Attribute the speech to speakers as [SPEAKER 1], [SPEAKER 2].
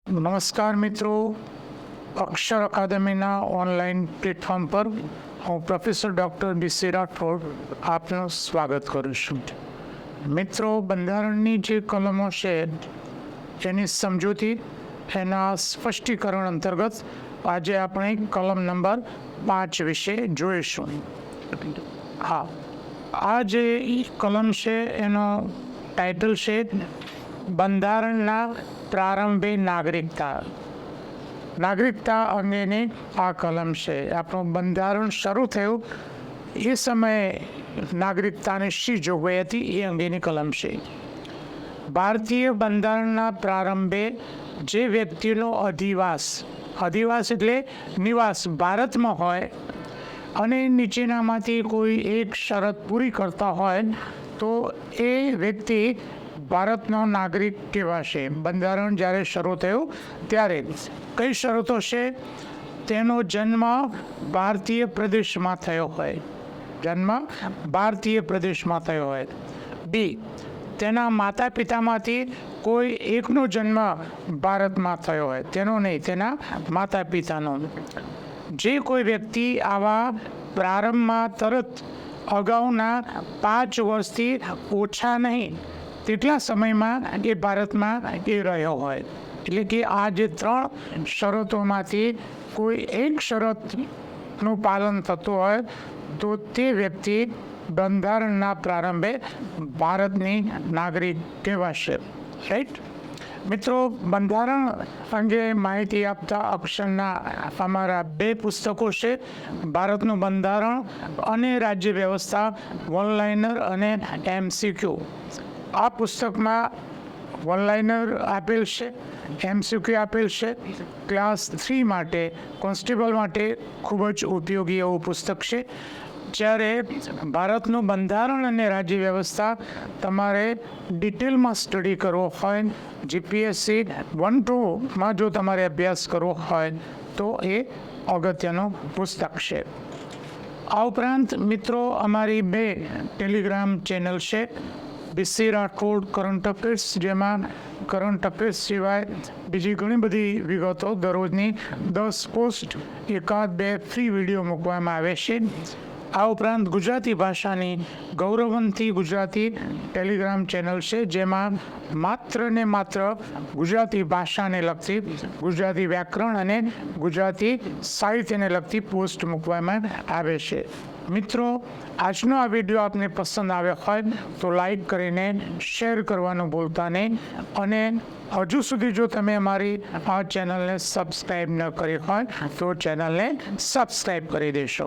[SPEAKER 1] નમસ્કાર મિત્રો, અક્ષર અકાદમીના online platform પર હું પ્રોફેસર ડૉક્ટર BC રાઠોડ આપનું સ્વાગત કરું છું. મિત્રો, બંધારણની જે કલમો છે એની સમજૂતી, એના સ્પષ્ટીકરણ અંતર્ગત આજે આપણે કલમ નંબર 5 વિશે જોઈશું. હા, આ જે કલમ છે એનો ટાઇટલ છે બંધારણના પ્રારંભે નાગરિકતા અંગેની આ કલમ છે. આપણું બંધારણ શરૂ થયું એ સમયે નાગરિકતાની શી જોગવાઈ હતી એ અંગેની કલમ છે. ભારતીય બંધારણના પ્રારંભે જે વ્યક્તિનો અધિવાસ એટલે નિવાસ ભારતમાં હોય અને નીચેનામાંથી કોઈ એક શરત પૂરી કરતા હોય તો એ વ્યક્તિ ભારતનો નાગરિક કહેવાશે. બંધારણ જ્યારે શરૂ થયું ત્યારે કઈ શરતો છે? તેનો જન્મ ભારતીય પ્રદેશમાં થયો હોય. બી, તેના માતા પિતામાંથી કોઈ એકનો જન્મ ભારતમાં થયો હોય, તેનો નહીં, તેના માતા પિતાનો. જે કોઈ વ્યક્તિ આવા પ્રારંભમાં તરત અગાઉના 5 વર્ષથી ઓછા નહીં તેટલા સમયમાં એ ભારતમાં એ રહ્યો હોય, એટલે કે આ જે 3 શરતોમાંથી કોઈ એક શરતનું પાલન થતું હોય તો તે વ્યક્તિ બંધારણના પ્રારંભે ભારતની નાગરિક કહેવાશે. રાઈટ મિત્રો, બંધારણ અંગે માહિતી આપતા અક્ષરના અમારા 2 પુસ્તકો છે, ભારતનું બંધારણ અને રાજ્ય વ્યવસ્થા, વન-લાઇનર અને MCQ. આ પુસ્તકમાં વન-લાઇનર આપેલ છે, MCQ આપેલ છે. ક્લાસ 3 માટે, કોન્સ્ટેબલ માટે ખૂબ જ ઉપયોગી એવું પુસ્તક છે. જ્યારે ભારતનું બંધારણ અને રાજ્ય વ્યવસ્થા તમારે ડિટેલમાં સ્ટડી કરવો હોય, GPSC 1-2માં જો તમારે અભ્યાસ કરવો હોય તો એ અગત્યનું પુસ્તક છે. આ ઉપરાંત મિત્રો, અમારી 2 ટેલિગ્રામ ચેનલ છે, BC રાઠોડ કરંટ અફેર્સ, જેમાં કરંટ અફેર્સ સિવાય બીજી ઘણી બધી વિગતો દરરોજની 10 પોસ્ટ, 1-2 ફ્રી વિડીયો મૂકવામાં આવે છે. આ ઉપરાંત ગુજરાતી ભાષાની ગૌરવંતી ગુજરાતી ટેલિગ્રામ ચેનલ છે, જેમાં માત્ર ને માત્ર ગુજરાતી ભાષાને લગતી, ગુજરાતી વ્યાકરણ અને ગુજરાતી સાહિત્યને લગતી પોસ્ટ મૂકવામાં આવે છે. મિત્રો, આજનો આ વિડીયો આપને પસંદ આવ્યો હોય તો લાઈક કરીને શેર કરવાનું ભૂલતા નહીં, અને હજુ સુધી જો તમે અમારી આ ચેનલને સબસ્ક્રાઈબ ન કરી હોય તો ચેનલને સબસ્ક્રાઈબ કરી દેશો.